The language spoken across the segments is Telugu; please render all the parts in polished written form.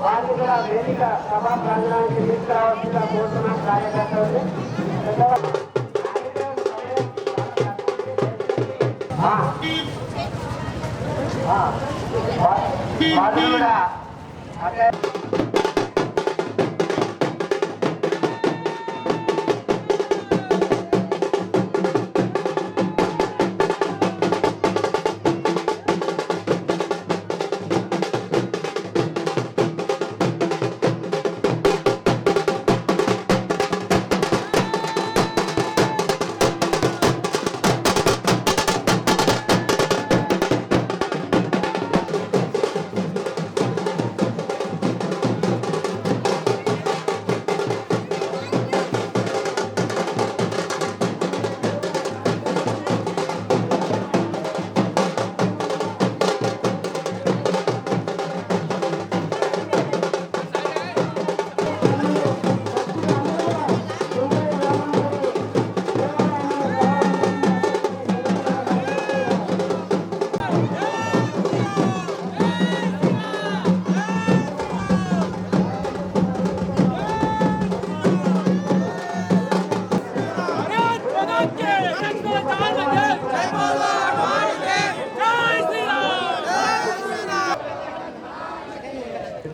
వారిని కూడా వేదిక సభా ప్రాంగణానికి తీసుకురావాల్సిందిగా కోరుతున్నాం. కార్యకర్తలు వాళ్ళు కూడా అదే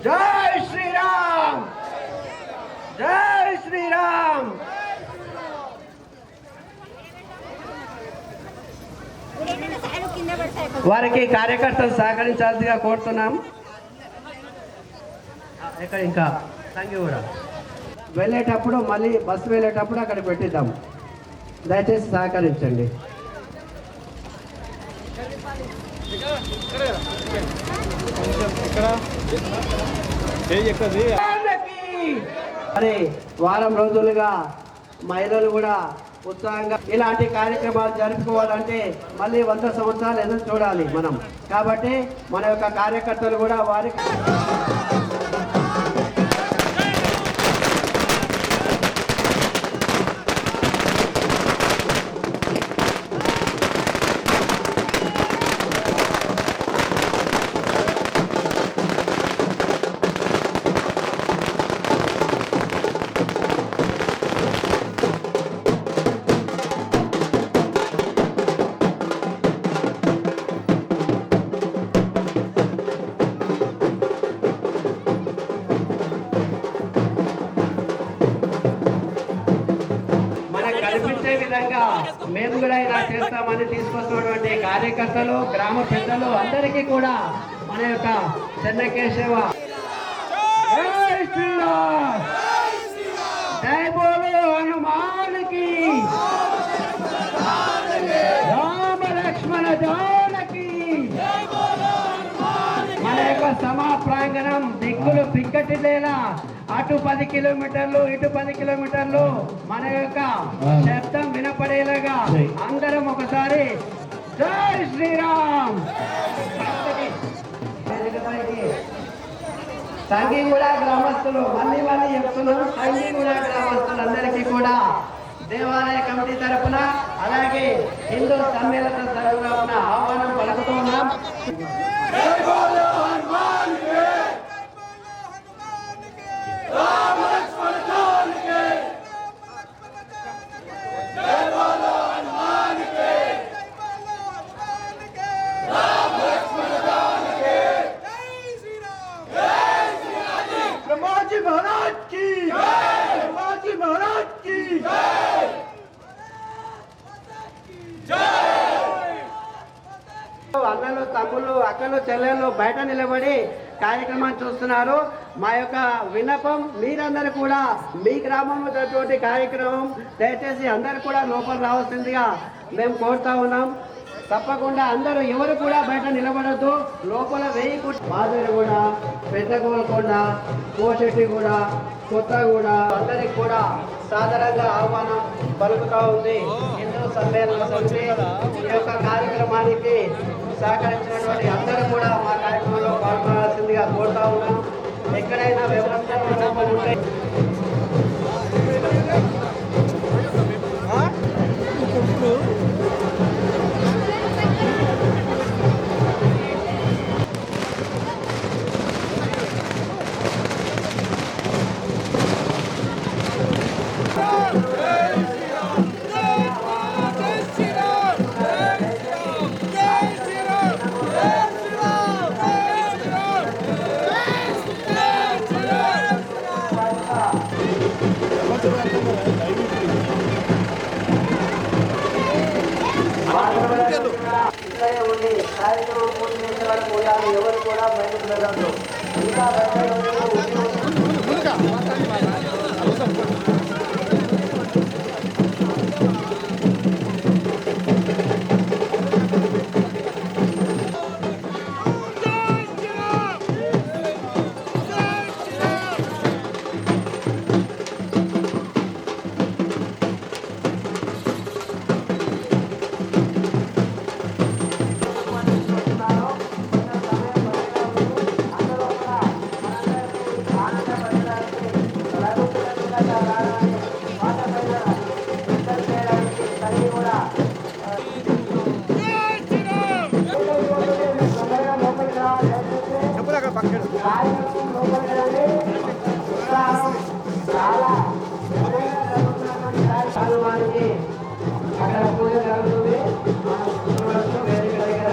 జై శ్రీరామ్, జై శ్రీరామ్. వారికి కార్యకర్తలు సహకరించాల్సిందిగా కోరుతున్నాం. ఇక్కడ ఇంకా సంగి కూడా వెళ్ళేటప్పుడు మళ్ళీ బస్సు వెళ్ళేటప్పుడు అక్కడ పెట్టిద్దాం. దయచేసి సహకరించండి. మరి వారం రోజులుగా మహిళలు కూడా ఉత్సాహంగా ఇలాంటి కార్యక్రమాలు జరుపుకోవాలంటే మళ్ళీ 100 సంవత్సరాలు ఎదురు చూడాలి మనం. కాబట్టి మన యొక్క కార్యకర్తలు కూడా వారికి కనిపించే విధంగా మేము కూడా ఇలా చేస్తామని తీసుకొస్తున్నటువంటి కార్యకర్తలు, గ్రామ పెద్దలు అందరికీ కూడా మన యొక్క చెన్నకేశవ జై బోలో హనుమానికి, రామ లక్ష్మణ జానకి. మన యొక్క సభా ప్రాంగణం దిక్కులు పిక్కటిదేలా అటు 10 కిలోమీటర్లు ఇటు 10 కిలోమీటర్లు మన యొక్క శబ్దం వినపడేలాగా అందరం ఒకసారి జై శ్రీరామ్. సంగీగూడ గ్రామస్తులు మళ్ళీ చెప్తున్నాం, సంగీగూడ గ్రామస్తులందరికీ కూడా దేవాలయ కమిటీ తరఫున అలాగే హిందూ సమ్మేళన తరఫున ఆహ్వానం పలుకుతున్నాం. అన్నలు, తమ్ముళ్ళు, అక్కలు, చెల్లెళ్ళు బయట నిలబడి కార్యక్రమాన్ని చూస్తున్నారు. మా యొక్క విన్నపం మీరందరూ కూడా మీ గ్రామంలో జరిగినటువంటి కార్యక్రమం దయచేసి అందరూ కూడా లోపల రావాల్సిందిగా మేము కోరుతా ఉన్నాం. తప్పకుండా అందరూ ఎవరు కూడా బయట నిలబడద్దు. లోపల 1000 మాదిరిగూడ, పెద్దగోల్కొండ, కోశెట్టిగూడ, కొత్తగూడ అందరికి కూడా సాధారణంగా ఆహ్వానం పలుకుతూ ఉంది. హిందూ సమ్మేళన సమితి ఈ యొక్క కార్యక్రమానికి సహకరించినటువంటి అందరూ కూడా మా కార్యక్రమంలో పాల్గొనాల్సిందిగా కోరుతా ఉన్నాం. ఎక్కడైనా వ్యవస్థలు ఉంటే వరకు ఉండాలి. ఎవరు కూడా బయటకు వెళ్ళదు. ఇంకా అక్కడ పూజ జరుగుతుంది. వేదిక దగ్గర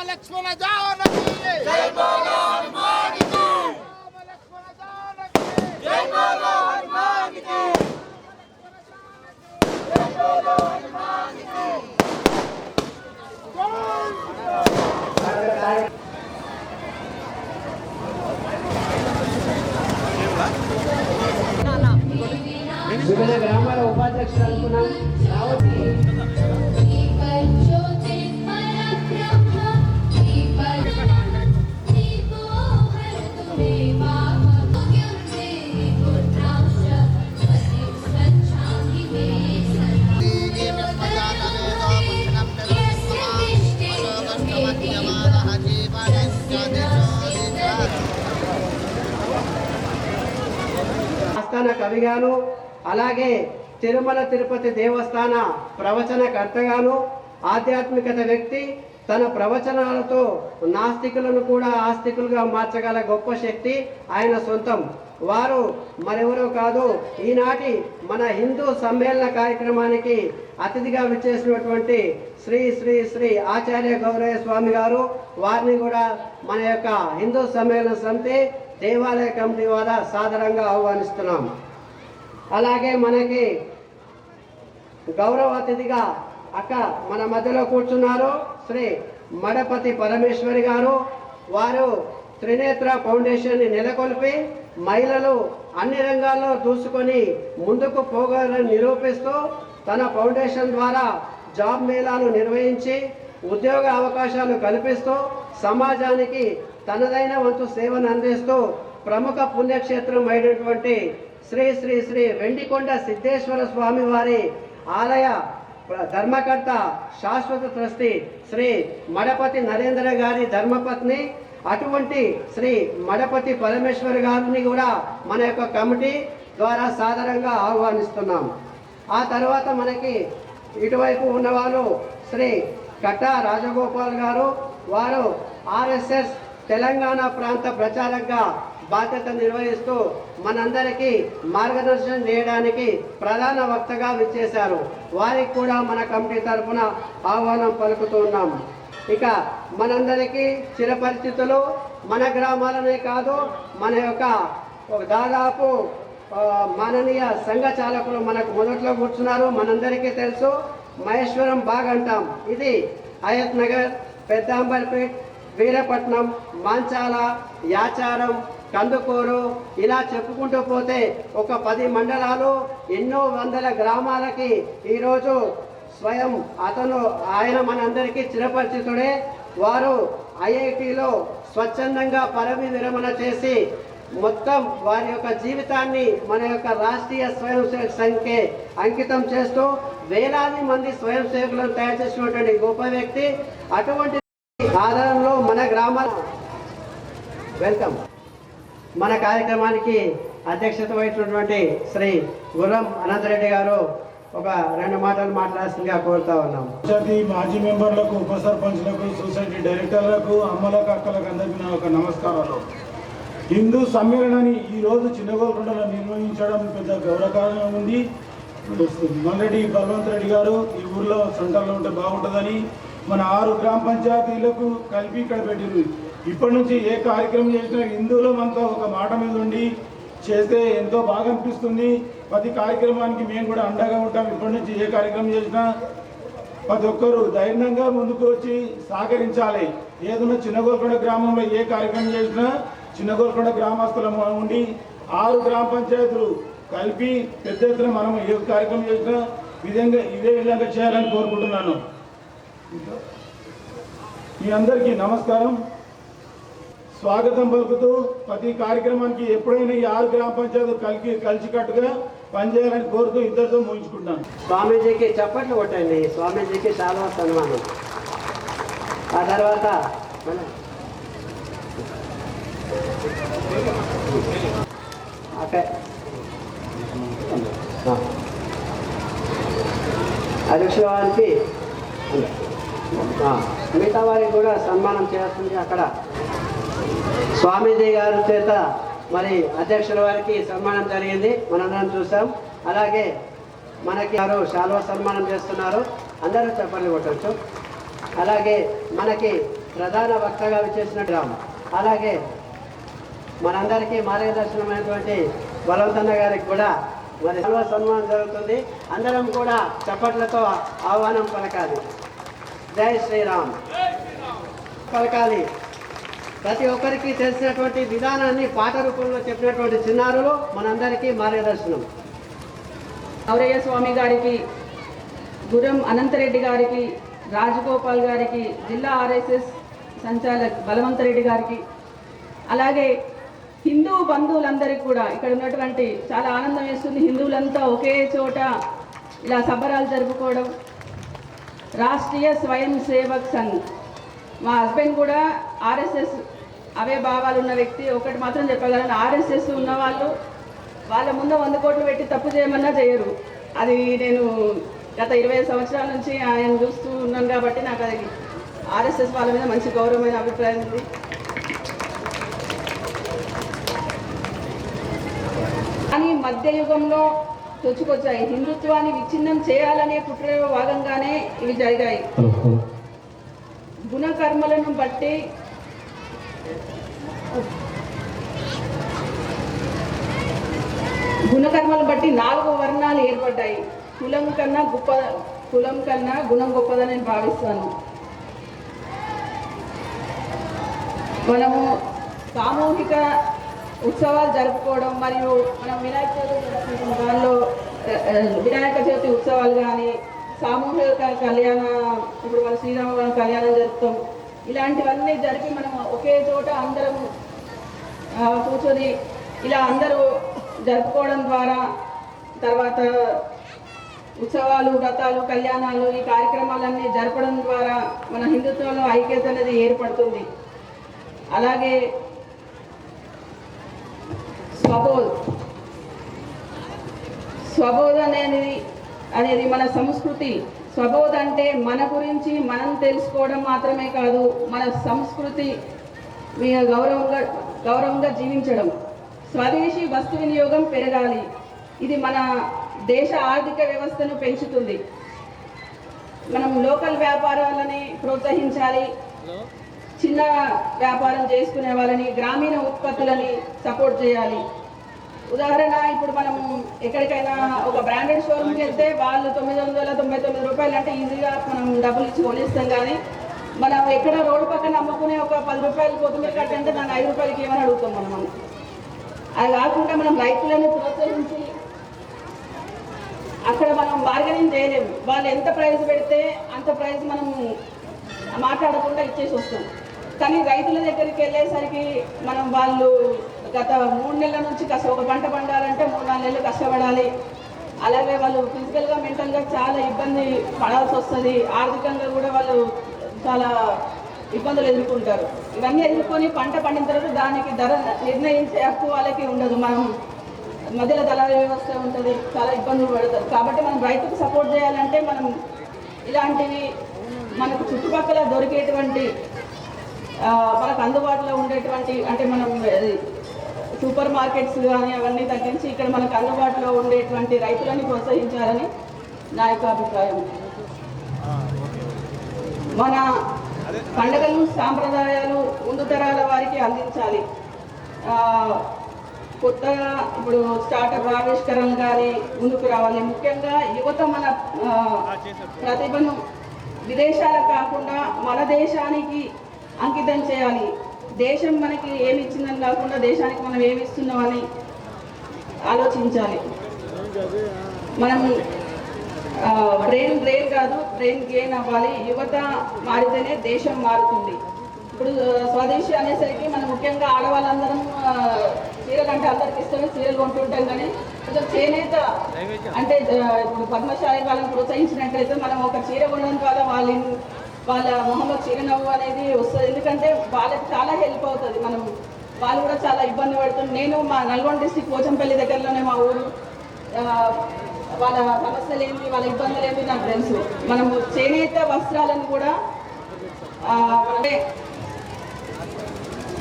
లక్ష్మణ జానకి జై బోలో హనుమాన్ కి రామ లక్ష్మణ జానకి జై బోలో హనుమాన్ కి జై బోలో హనుమాన్ కి వివిధ గ్రామాల ఉపాధ్యక్షులు అనుకున్నాం రావచ్చు. ఆస్థాన కవిగాను అలాగే తిరుమల తిరుపతి దేవస్థాన ప్రవచనకర్తగాను ఆధ్యాత్మికత వ్యక్తి తన ప్రవచనాలతో నాస్తికులను కూడా ఆస్తికులుగా మార్చగల గొప్ప శక్తి ఆయన సొంతం. వారు మరెవరో కాదు, ఈనాటి మన హిందూ సమ్మేళన కార్యక్రమానికి అతిథిగా విచ్చేసినటువంటి శ్రీ శ్రీ శ్రీ ఆచార్య గౌరవ స్వామి గారు. వారిని కూడా మన యొక్క హిందూ సమ్మేళన సమితి దేవాలయ కమిటీ ద్వారా సాదరంగా ఆహ్వానిస్తున్నాం. అలాగే మనకి గౌరవ అతిథిగా అక్క మన మధ్యలో కూర్చున్నారు శ్రీ మడపతి పరమేశ్వరి గారు. వారు త్రినేత్ర ఫౌండేషన్ని నెలకొల్పి మహిళలు అన్ని రంగాల్లో దూసుకొని ముందుకు పోగలని నిరూపిస్తూ తన ఫౌండేషన్ ద్వారా జాబ్ మేళాలు నిర్వహించి ఉద్యోగ అవకాశాలు కల్పిస్తూ సమాజానికి తనదైన వంతు సేవను అందిస్తూ ప్రముఖ పుణ్యక్షేత్రం అయినటువంటి శ్రీ శ్రీ శ్రీ వెండికొండ సిద్ధేశ్వర స్వామి వారి ఆలయ ధర్మకర్త శాశ్వత ట్రస్టీ శ్రీ మడపతి నరేంద్ర గారి ధర్మపత్ని అటువంటి శ్రీ మడపతి పరమేశ్వర్ గారిని కూడా మన యొక్క కమిటీ ద్వారా సాదరంగా ఆహ్వానిస్తున్నాం. ఆ తర్వాత మనకి ఇటువైపు ఉన్నవాళ్ళు శ్రీ కట్టా రాజగోపాల్ గారు. వారు ఆర్ఎస్ఎస్ తెలంగాణ ప్రాంత ప్రచారంగా బాధ్యత నిర్వహిస్తూ మనందరికీ మార్గదర్శనం చేయడానికి ప్రధాన వక్తగా విచ్చేశారు. వారికి కూడా మన కమిటీ తరఫున ఆహ్వానం పలుకుతున్నాం. ఇక మనందరికీ చిరపరిచితులు మన గ్రామాలనే కాదు, మన యొక్క దాదాపు మాననీయ సంఘ చాలకులు మనకు మొదట్లో కూర్చున్నారు. మనందరికీ తెలుసు మహేశ్వరం బాగ్ అంటాం. ఇది హయత్ నగర్ పెద్దాంబర్పేట్, వీరపట్నం, మంచాల, యాచారం, కందుకూరు ఇలా చెప్పుకుంటూ పోతే ఒక 10 మండలాలు, ఎన్నో వందల గ్రామాలకి ఈరోజు స్వయం ఆయన మనందరికీ చిరపరిచితుడే. వారు ఐఐటిలో స్వచ్ఛందంగా పదవి విరమణ చేసి మొత్తం వారి యొక్క జీవితాన్ని మన యొక్క రాష్ట్రీయ స్వయం సేవక సంఘ్కి అంకితం చేస్తూ వేలాది మంది స్వయం సేవకులను తయారు చేసినటువంటి గొప్ప వ్యక్తి. అటువంటి ఆధారంలో మన గ్రామాల వెల్కమ్ మన కార్యక్రమానికి అధ్యక్షత వహించినటువంటి శ్రీ గుర్రం అనంతరెడ్డి గారు ఒక 2 మాటలు మాట్లాడాల్సిందిగా కోరుతా ఉన్నాం. మాజీ మెంబర్లకు, ఉప సర్పంచ్లకు, సొసైటీ డైరెక్టర్లకు, అమ్మలకు, అక్కలకు అందరికీ నా ఒక నమస్కారాలు. హిందూ సమ్మేళనాన్ని ఈరోజు చిన్నగోల్కొండలో నిర్వహించడం పెద్ద గౌరవకారణం ఉంది. మల్లెడ్డి బలవంత్ రెడ్డి గారు ఈ ఊర్లో సెంటర్లో ఉంటే బాగుంటుందని మన 6 గ్రామ పంచాయతీలకు కలిపి ఇక్కడ పెట్టింది. ఇప్పటి నుంచి ఏ కార్యక్రమం చేసినా హిందువులో మనతో ఒక మాట మీద ఉండి చేస్తే ఎంతో బాగా అనిపిస్తుంది. ప్రతి కార్యక్రమానికి మేము కూడా అండగా ఉంటాం. ఇప్పటి నుంచి ఏ కార్యక్రమం చేసినా ప్రతి ఒక్కరూ ధైర్యంగా ముందుకు వచ్చి సహకరించాలి. ఏదైనా చిన్నగోల్కొండ గ్రామంలో ఏ కార్యక్రమం చేసినా చిన్నగోల్కొండ గ్రామస్తుల ఉండి 6 గ్రామ పంచాయతీలు కలిపి పెద్ద ఎత్తున మనం ఏ కార్యక్రమం చేసినా ఇదే విధంగా చేయాలని కోరుకుంటున్నాను. మీ అందరికీ నమస్కారం. స్వాగతం పలుకుతూ ప్రతి కార్యక్రమానికి ఎప్పుడైనా ఈ 6 గ్రామ పంచాయతీలు కలిసికట్టుగా పనిచేయాలని కోరుతూ ఇద్దరితో ముగించుకుంటాను. స్వామీజీకి చప్పట్లు కొట్టండి. స్వామీజీకి చాలా సన్మానం. ఆ తర్వాత అధ్యక్షుల వారికి మిగతా వారికి కూడా సన్మానం చేస్తుంది. అక్కడ స్వామీజీ గారి చేత మరి అధ్యక్షుల వారికి సన్మానం జరిగింది, మనందరం చూసాం. అలాగే మనకి వారు శాలువా సన్మానం చేస్తున్నారు, అందరూ చప్పట్లు కొట్టచ్చు. అలాగే మనకి ప్రధాన వక్తగా విచ్చేసిన గ్రామం, అలాగే మనందరికీ మార్గదర్శనమైనటువంటి బలవంతన్న గారికి కూడా మరి శాలువా సన్మానం జరుగుతుంది. అందరం కూడా చప్పట్లతో ఆహ్వానం పలకాలి. జై శ్రీరామ్ పలకాలి. ప్రతి ఒక్కరికి తెలిసినటువంటి విధానాన్ని పాట రూపంలో చెప్పినటువంటి చిన్నారులు మనందరికీ మార్గదర్శనం. ఔరయ్య స్వామి గారికి, గురం అనంతరెడ్డి గారికి, రాజగోపాల్ గారికి, జిల్లా ఆర్ఎస్ఎస్ సంచాలక్ బలవంతరెడ్డి గారికి, అలాగే హిందూ బంధువులందరికీ కూడా ఇక్కడ ఉన్నటువంటి చాలా ఆనందం వేస్తుంది. హిందువులంతా ఒకే చోట ఇలా సంబరాలు జరుపుకోవడం. రాష్ట్రీయ స్వయం సేవక్ సంఘ్, మా హస్బెండ్ కూడా ఆర్ఎస్ఎస్ అవే భావాలు ఉన్న వ్యక్తి. ఒకటి మాత్రం చెప్పగలను, ఆర్ఎస్ఎస్ ఉన్నవాళ్ళు వాళ్ళ ముందు 100 కోట్లు పెట్టి తప్పు చేయమన్నా చేయరు. అది నేను గత 25 సంవత్సరాల నుంచి ఆయన చూస్తూ ఉన్నాను కాబట్టి నాకు అది ఆర్ఎస్ఎస్ వాళ్ళ మీద మంచి గౌరవమైన అభిప్రాయం ఉంది. కానీ మధ్యయుగంలో తొచ్చుకొచ్చాయి. హిందుత్వాన్ని విచ్ఛిన్నం చేయాలనే కుట్రలో భాగంగానే ఇవి జరిగాయి. గుణకర్మలను బట్టి గుణకర్మలను బట్టి 4 వర్ణాలు ఏర్పడ్డాయి. కులం కన్నా గుణం గొప్పదని నేను భావిస్తాను. మనము సామూహిక ఉత్సవాలు జరుపుకోవడం మరియు మనం వినాయక చవితి జరుపుకుంటాం. దానిలో వినాయక చవితి ఉత్సవాలు కానీ, సామూహిక కళ్యాణ, ఇప్పుడు మన శ్రీరామ కళ్యాణం జరుపుతాం. ఇలాంటివన్నీ జరిపి మనం ఒకే చోట అందరం కూర్చొని ఇలా అందరూ జరుపుకోవడం ద్వారా, తర్వాత ఉత్సవాలు, వ్రతాలు, కళ్యాణాలు, ఈ కార్యక్రమాలన్నీ జరపడం ద్వారా మన హిందుత్వంలో ఐక్యత అనేది ఏర్పడుతుంది. అలాగే స్వబోధ అనేది మన సంస్కృతి. స్వబోధ అంటే మన గురించి మనం తెలుసుకోవడం మాత్రమే కాదు, మన సంస్కృతి గౌరవంగా జీవించడం. స్వదేశీ వస్తు వినియోగం పెరగాలి. ఇది మన దేశ ఆర్థిక వ్యవస్థను పెంచుతుంది. మనం లోకల్ వ్యాపారాలని ప్రోత్సహించాలి. చిన్న వ్యాపారం చేసుకునే వాళ్ళని, గ్రామీణ ఉత్పత్తులని సపోర్ట్ చేయాలి. ఉదాహరణ, ఇప్పుడు మనం ఎక్కడికైనా ఒక బ్రాండెడ్ షోరూమ్కి వెళ్తే వాళ్ళు 999 రూపాయలు అంటే ఈజీగా మనం డబ్బులు ఇచ్చి కొనిస్తాం. కానీ మనం ఎక్కడ రోడ్డు పక్కన అమ్ముకునే ఒక 10 రూపాయలు కొత్తిమీర కట్ట అంటే దాన్ని 5 రూపాయలకి ఏమని అడుగుతాం మనం. అది కాకుండా మనం రైతులను ప్రోత్సహించి అక్కడ మనం బార్గెనింగ్ చేయలేము. వాళ్ళు ఎంత ప్రైస్ పెడితే అంత ప్రైస్ మనం మాట్లాడకుండా ఇచ్చేసి వస్తాం. కానీ రైతుల దగ్గరికి వెళ్ళేసరికి మనం వాళ్ళు గత 3 నెలల నుంచి ఒక పంట పండాలంటే 3-4 నెలలు కష్టపడాలి. అలాగే వాళ్ళు ఫిజికల్గా మెంటల్గా చాలా ఇబ్బంది పడాల్సి వస్తుంది. ఆర్థికంగా కూడా వాళ్ళు చాలా ఇబ్బందులు ఎదుర్కొంటారు. ఇవన్నీ ఎదుర్కొని పంట పండిన తర్వాత దానికి ధర నిర్ణయించే హక్కు వాళ్ళకి ఉండదు. మనం మధ్యలో దళారీ వ్యవస్థ ఉంటుంది, చాలా ఇబ్బందులు పడతారు. కాబట్టి మనం రైతుకు సపోర్ట్ చేయాలంటే మనం ఇలాంటివి మనకు చుట్టుపక్కల దొరికేటువంటి మనకు అందుబాటులో ఉండేటువంటి అంటే మనం సూపర్ మార్కెట్స్ కానీ అవన్నీ తగ్గించి ఇక్కడ మనకు అందుబాటులో ఉండేటువంటి రైతులని ప్రోత్సహించాలని నా యొక్క అభిప్రాయం. మన పండుగలు సాంప్రదాయాలు ముందు తరాల వారికి అందించాలి. కొత్తగా ఇప్పుడు స్టార్టప్ ఆవిష్కరణలు కానీ ముందుకు రావాలి. ముఖ్యంగా యువత మన ప్రతిభను విదేశాలకు కాకుండా మన దేశానికి అంకితం చేయాలి. దేశం మనకి ఏమి ఇచ్చిందని కాకుండా దేశానికి మనం ఏమి ఇస్తున్నామని ఆలోచించాలి. మనం బ్రెయిన్ కాదు బ్రెయిన్ గెయిన్ అవ్వాలి. యువత మారితేనే దేశం మారుతుంది. ఇప్పుడు స్వదేశీ అనేసరికి మనం ముఖ్యంగా ఆడవాళ్ళందరం చీరలు అంటే అందరికి ఇష్టమే చీరలు కొంటుంటాం. కానీ కొంచెం చేనేత అంటే ఇప్పుడు పద్మశాలి వాళ్ళని ప్రోత్సహించినట్లయితే మనం ఒక చీర కొనడం ద్వారా వాళ్ళ మొహంలో చిరునవ్వు అనేది వస్తుంది. ఎందుకంటే వాళ్ళకి చాలా హెల్ప్ అవుతుంది. వాళ్ళు కూడా చాలా ఇబ్బంది పడుతుంది. నేను మా నల్గొండ డిస్ట్రిక్ట్ పోచంపల్లి దగ్గరలోనే మా ఊరు. వాళ్ళ సమస్యలు ఏంటి, వాళ్ళ ఇబ్బందులు ఏంటి నాకు తెలుసు. మనము చేనేత వస్త్రాలను కూడా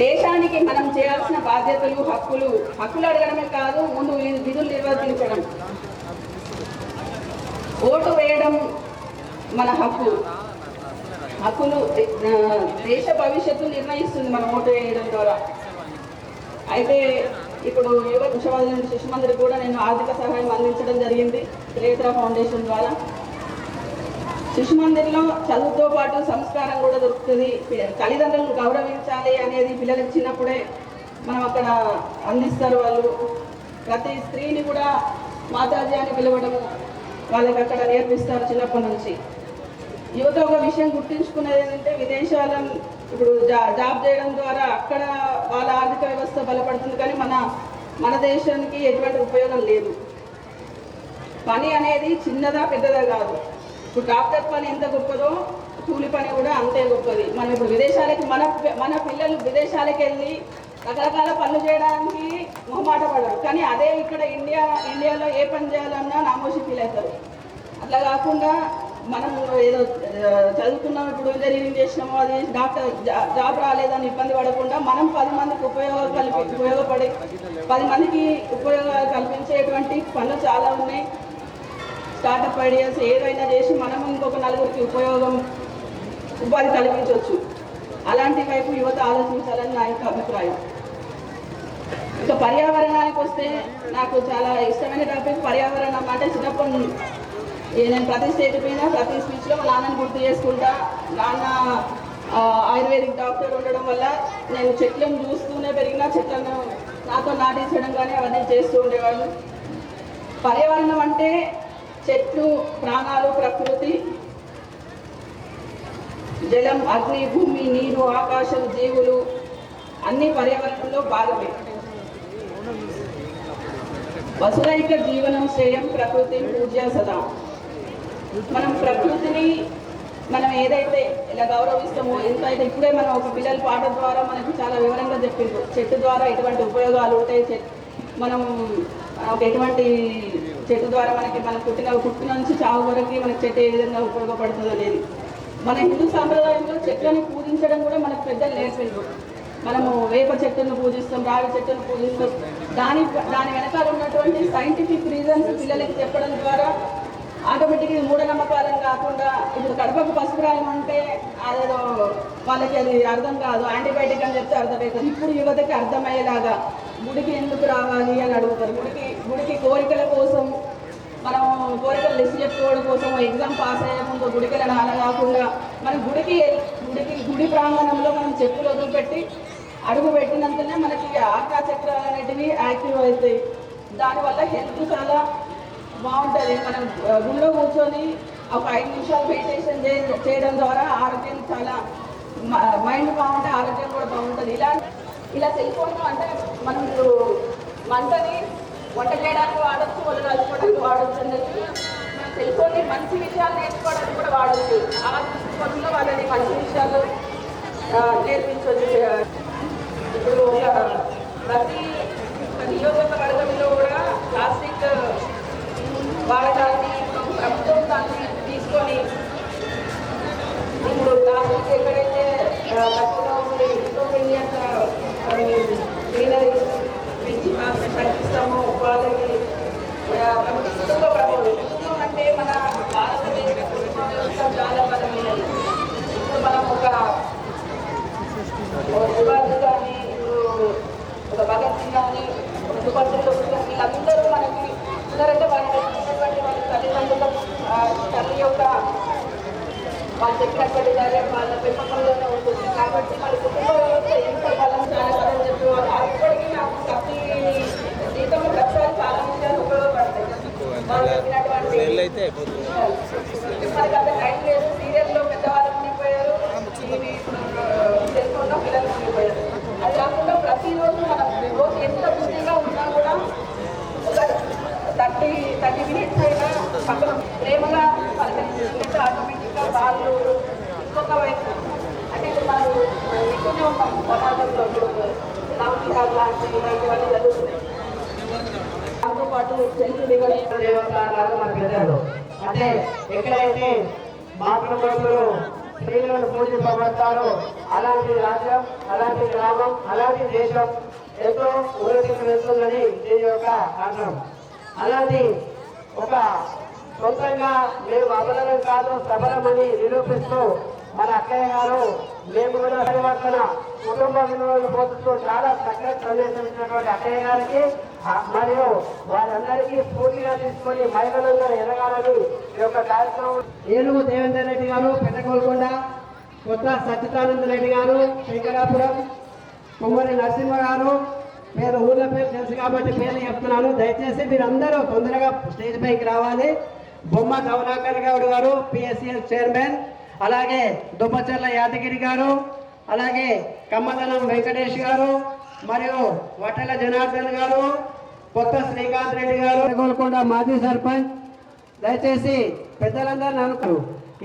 దేశానికి మనం చేయాల్సిన బాధ్యతలు హక్కులు అడగడమే కాదు, ముందు విధులు నిర్వర్తించడం. ఓటు వేయడం మన హక్కులు దేశ భవిష్యత్తు నిర్ణయిస్తుంది మనం ఓటు వేయడం ద్వారా. అయితే ఇప్పుడు యువ విశ్వవిద్యాలయం శిశు మందిర్ కూడా నేను ఆర్థిక సహాయం అందించడం జరిగింది త్రినేత్ర ఫౌండేషన్ ద్వారా. శిశు మందిర్లో చదువుతో పాటు సంస్కారం కూడా దొరుకుతుంది. తల్లిదండ్రులను గౌరవించాలి అనేది పిల్లలకు చిన్నప్పుడే మనం అక్కడ అందిస్తారు. వాళ్ళు ప్రతి స్త్రీని కూడా మాతాజీ అని పిలవడము వాళ్ళకి అక్కడ నేర్పిస్తారు చిన్నప్పటి నుంచి. యువత ఒక విషయం గుర్తుంచుకునేది ఏంటంటే విదేశాలను ఇప్పుడు జాబ్ చేయడం ద్వారా అక్కడ వాళ్ళ ఆర్థిక వ్యవస్థ బలపడుతుంది. కానీ మన దేశానికి ఎటువంటి ఉపయోగం లేదు. పని అనేది చిన్నదా పెద్దదా కాదు. ఇప్పుడు డాక్టర్ పని ఎంత గొప్పదో కూలి పని కూడా అంతే గొప్పది. మనం ఇప్పుడు విదేశాలకి మన పిల్లలు విదేశాలకు వెళ్ళి రకరకాల పనులు చేయడానికి మొహమాట పడరు. కానీ అదే ఇక్కడ ఇండియాలో ఏ పని చేయాలన్నా నామోషి ఫీల్ అవుతారు. అట్లా కాకుండా మనం ఏదో చదువుకున్నాం, ఇప్పుడు ఇంజనీరింగ్ చేసినామో అది డాక్టర్ జాబ్ రాలేదని ఇబ్బంది పడకుండా మనం 10 మందికి ఉపయోగపడి 10 మందికి ఉపయోగాలు కల్పించేటువంటి పనులు చాలా ఉన్నాయి. స్టార్టప్ ఐడియాస్ ఏదైనా చేసి మనం ఇంకొక 4గురికి ఉపాధి కల్పించవచ్చు. అలాంటి వైపు యువత ఆలోచించాలని నా యొక్క అభిప్రాయం. ఇక పర్యావరణానికి వస్తే నాకు చాలా ఇష్టమైన టాపిక్ పర్యావరణం. అంటే చిన్నప్పటి నేను ప్రతి స్టేజ్ పైన ప్రతి స్పీచ్లో మా నాన్నని గుర్తు చేసుకుంటా. నాన్న ఆయుర్వేదిక్ డాక్టర్ ఉండడం వల్ల నేను చెట్లను చూస్తూనే పెరిగిన, చెట్లను నాతో నాటించడం కానీ అవన్నీ చేస్తూ ఉండేవాళ్ళు. పర్యావరణం అంటే చెట్లు, ప్రాణాలు, ప్రకృతి, జలం, అగ్ని, భూమి, నీరు, ఆకాశం, జీవులు అన్ని పర్యావరణంలో భాగమే. వసుదైక జీవనం శ్రేయం ప్రకృతి పూజ్య సదా. మనం ప్రకృతిని మనం ఏదైతే ఇలా గౌరవిస్తామో ఎంతైతే ఇప్పుడే మనం ఒక పిల్లల పాట ద్వారా మనకు చాలా వివరంగా చెప్పిండ్రు. చెట్టు ద్వారా ఎటువంటి ఉపయోగాలు ఉంటాయి, మనం ఎటువంటి చెట్టు ద్వారా మన పుట్టిన నుంచి చావు వరకు మనకి చెట్టు ఏ విధంగా ఉపయోగపడుతుంది అనేది. మన హిందూ సాంప్రదాయంలో చెట్లను పూజించడం కూడా మనకు పెద్దలు నేర్పిండ్రు. మనము వేప చెట్టును పూజిస్తాం, రావి చెట్టును పూజిస్తాం. దాని వెనకాల ఉన్నటువంటి సైంటిఫిక్ రీజన్స్ పిల్లలకి చెప్పడం ద్వారా ఆటోమేటిక్గా మూఢనమ్మకాలను కాకుండా ఇప్పుడు కడపకు పసుపు రాయమంటే అదేదో వాళ్ళకి అది అర్థం కాదు, యాంటీబయాటిక్ అని చెప్తే అర్థమవుతుంది. ఇప్పుడు యువతకి అర్థమయ్యేలాగా గుడికి ఎందుకు రావాలి అని అడుగుతారు. గుడికి కోరికల కోసం మనం కోరికలు లిస్ట్ చెప్పుకోవడం కోసం ఎగ్జామ్ పాస్ అయ్యే ముందు గుడికి వెళ్ళడం అలా కాకుండా మనం గుడి ప్రాంగణంలో మనం చెప్పులు వదిలిపెట్టి అడుగు పెట్టినంతనే మనకి ఆజ్ఞా చక్రాలు అనేటివి యాక్టివ్ అవుతాయి. దానివల్ల హెల్త్ చాలా బాగుంటుంది. మనం గుళ్ళో కూర్చొని ఒక 5 నిమిషాలు మెడిటేషన్ చేయడం ద్వారా ఆరోగ్యం చాలా మైండ్ బాగుంటే ఆరోగ్యం కూడా బాగుంటుంది. ఇలా సెల్ ఫోన్ అంటే మనం మంటని వంట చేయడానికి వాడచ్చు, వాళ్ళు కలుపుకోవడానికి వాడచ్చు అనేది మన సెల్ ఫోన్ని మంచి విషయాలు నేర్చుకోవడానికి కూడా వాడచ్చు. ఆ దృష్టికోణంలో వాళ్ళని మంచి విషయాలు నేర్పించవచ్చు. ఇప్పుడు ప్రతి నియోజకవర్గంలో కూడా ప్లాస్టిక్ వాడకాన్ని ప్రభుత్వం దాన్ని తీసుకొని ఇప్పుడు ప్లాస్టిక్ ఎక్కడైతే తక్కువగా ఉంది ఇంకో గ్రీనరీ పెంచి తగ్గిస్తామో వాళ్ళకి కుటుంబం అంటే మన భారతదేశ కుటుంబ వ్యవస్థ చాలా బలమైనది. ఇప్పుడు మనం ఒక ఉపాధి కానీ ఒక భగత్ సింగ్ కానీ ఒక సుభాష్ చంద్రబోస్ కానీ వీళ్ళందరూ మనకి ఉన్నారంటే వాళ్ళకి వాళ్ళ తల్లిదండ్రుల తల్లి యొక్క వాళ్ళు చెప్పినటువంటి ధైర్యం వాళ్ళ పెంపకంలోనే ఉంటుంది. కాబట్టి మన కుటుంబ వ్యవస్థ ఎంత బలం చాలా చెప్పేవారు. అప్పటికీ నాకు ప్రతి జీవితంలో ప్రతిసారి చాలా విషయాలు ఉపయోగపడతాయి. వాళ్ళు చెప్పినటువంటి మనకి అంత టైం లేదు. సీరియల్లో పెద్దవాళ్ళు ఉండిపోయారు, టీవీ సెల్ ఫోన్లో పిల్లలు ఉండిపోయారు. అది కాకుండా ప్రతిరోజు మనం రోజు ఎంత బిజీగా ఉన్నా కూడా ఒక 30 మినిట్స్ అయినా పక్కన ప్రేమగా పలకరించుకుంటే ఆటోమేటిక్గా వాళ్ళు ఇంకొక వైపు అంటే ఇప్పుడు మనం ఎక్కువనే ఉంటాం సమాజంలో. లవ్ లాంటి ఇలాంటివన్నీ జరుగుతున్నాయి. దాంతో పాటు సెల్ఫ్ దేవతలాగా మన పెద్దలు అంటే ఎక్కడైతే మాతృమూర్తులు స్త్రీలను పూజింపబడతారో అలాంటి రాజ్యం, అలాంటి గ్రామం, అలాంటి దేశం ఎంతో ఉన్నతికి వెళ్తుందని దీని యొక్క అర్థం. అలాంటి ఒక సొంతంగా మేము అబలం కాదు సబలమని నిరూపిస్తూ మన అక్కయ్య గారు మేము కూడా పరివర్తన కుటుంబ విలువలు పోతూ చాలా చక్కగా సందేశం ఇచ్చినటువంటి అక్కయ్య గారికి మరియు వారందరికీ స్ఫూర్తిగా తీసుకొని మహిళలందరూ ఎదగాలని ఈ యొక్క కార్యక్రమం ఏనుగు దేవేందర్ రెడ్డి గారు పెద్దగోల్కొండ, కొత్త సచ్చిదానంద రెడ్డి గారు శంకరాపురం, కుమ్మరి నరసింహ గారు పేరు ఊళ్ళ పేరు తెలుసు కాబట్టి పేరు చెప్తున్నాను. దయచేసి మీరందరూ తొందరగా స్టేజ్ పైకి రావాలి. బొమ్మ కమలాకర్ గౌడ్ గారు పిఎస్సిఎస్ చైర్మన్, అలాగే దుబ్బచర్ల యాదగిరి గారు, అలాగే కమ్మదనం వెంకటేష్ గారు మరియు వటల జనార్దన్ గారు, కొత్త శ్రీకాంత్ రెడ్డి గారు, గోల్కొండ మాజీ సర్పంచ్. దయచేసి పెద్దలందరూ అనుకున్నారు.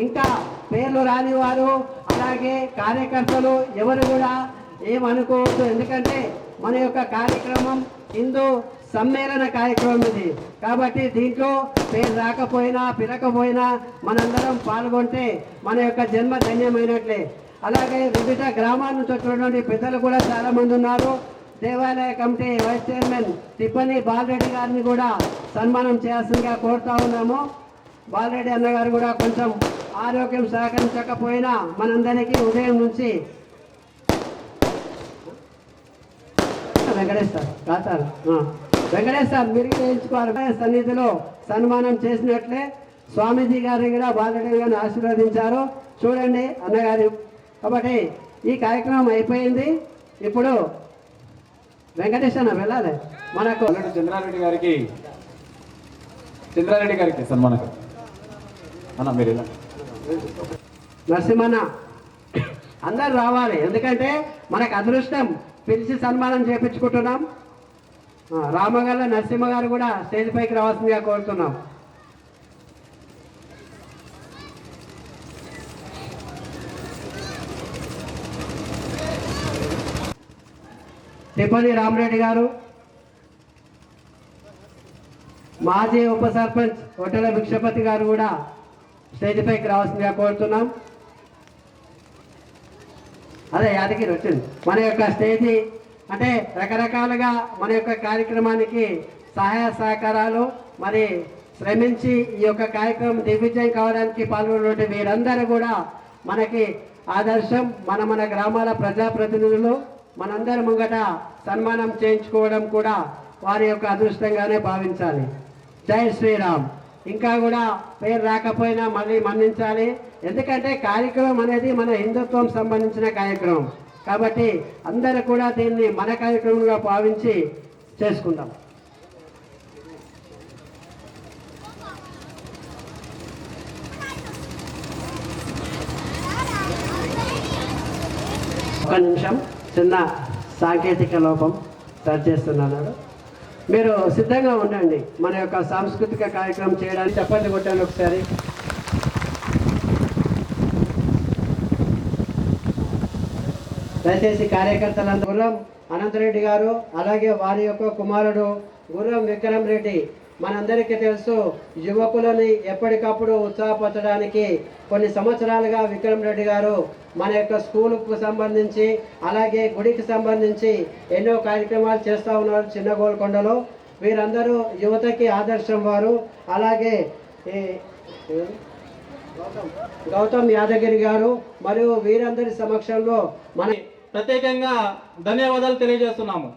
ఇంకా పేర్లు రాని వారు అలాగే కార్యకర్తలు ఎవరు కూడా ఏమనుకోవద్దు. ఎందుకంటే మన యొక్క కార్యక్రమం హిందూ సమ్మేళన కార్యక్రమం ఇది. కాబట్టి దీంట్లో పేరు రాకపోయినా పిలకపోయినా మనందరం పాల్గొంటే మన యొక్క జన్మ ధన్యమైనట్లే. అలాగే వివిధ గ్రామాల నుంచి వచ్చినటువంటి పెద్దలు కూడా చాలా మంది ఉన్నారు. దేవాలయ కమిటీ వైస్ చైర్మన్ తిప్పని బాలరెడ్డి గారిని కూడా సన్మానం చేయాల్సిందిగా కోరుతా ఉన్నాము. బాలరెడ్డి అన్నగారు కూడా కొంచెం ఆరోగ్యం సహకరించకపోయినా మనందరికీ ఉదయం నుంచి వెంకటేష్ సార్ మీరు వేయించుకోవాలి. సన్నిధిలో సన్మానం చేసినట్లే స్వామీజీ గారిని కూడా బాలరెడ్డి గారిని ఆశీర్వదించారు. చూడండి అన్నగారు. కాబట్టి ఈ కార్యక్రమం అయిపోయింది. ఇప్పుడు వెంకటేష్ అన్న వెళ్ళాలి. మనకు చంద్రారెడ్డి గారికి సన్మానం అన్న మీరు నరసింహన్న అందరు రావాలి. ఎందుకంటే మనకు అదృష్టం పిలిచి సన్మానం చేయించుకుంటున్నాం. రామగల్ల నరసింహ గారు కూడా స్టేజ్ పైకి రావాల్సిందిగా కోరుతున్నాం. తిప్పని రామరెడ్డి గారు, మాజీ ఉప సర్పంచ్ హోటల భిక్షపతి గారు కూడా స్టేజ్ పైకి రావాల్సిందిగా కోరుతున్నాం. అదే యాదగిరి వచ్చింది. మన యొక్క స్టేజీ అంటే రకరకాలుగా మన యొక్క కార్యక్రమానికి సహాయ సహకారాలు మరి శ్రమించి ఈ యొక్క కార్యక్రమం దిగ్విజయం కావడానికి పాల్గొన్నటువంటి వీరందరూ కూడా మనకి ఆదర్శం. మన గ్రామాల ప్రజాప్రతినిధులు మనందరి ముంగట సన్మానం చేయించుకోవడం కూడా వారి యొక్క అదృష్టంగానే భావించాలి. జై శ్రీరామ్. ఇంకా కూడా పేరు రాకపోయినా మళ్ళీ మన్నించాలి. ఎందుకంటే కార్యక్రమం అనేది మన హిందుత్వం సంబంధించిన కార్యక్రమం కాబట్టి అందరూ కూడా దీన్ని మన కార్యక్రమంగా భావించి చేసుకుందాం. ఒక నిమిషం, చిన్న సాంకేతిక లోపం సరి చేస్తున్నాను. మీరు సిద్ధంగా ఉండండి మన యొక్క సాంస్కృతిక కార్యక్రమం చేయడానికి. చెప్పండి కొట్టండి ఒకసారి. దయచేసి కార్యకర్తలందరూ గుర్రం అనంతరెడ్డి గారు అలాగే వారి యొక్క కుమారుడు గుర్రం విక్రమ్ రెడ్డి, మనందరికీ తెలుసు యువకులని ఎప్పటికప్పుడు ఉత్సాహపరచడానికి కొన్ని సంవత్సరాలుగా విక్రమ్ రెడ్డి గారు మన యొక్క స్కూలుకు సంబంధించి అలాగే గుడికి సంబంధించి ఎన్నో కార్యక్రమాలు చేస్తూ ఉన్నారు చిన్న గోల్కొండలో. వీరందరూ యువతకి ఆదర్శం వారు. అలాగే గౌతమ్ యాదగిరి గారు మరియు వీరందరి సమక్షంలో మన ప్రత్యేకంగా ధన్యవాదాలు తెలియజేస్తున్నాము.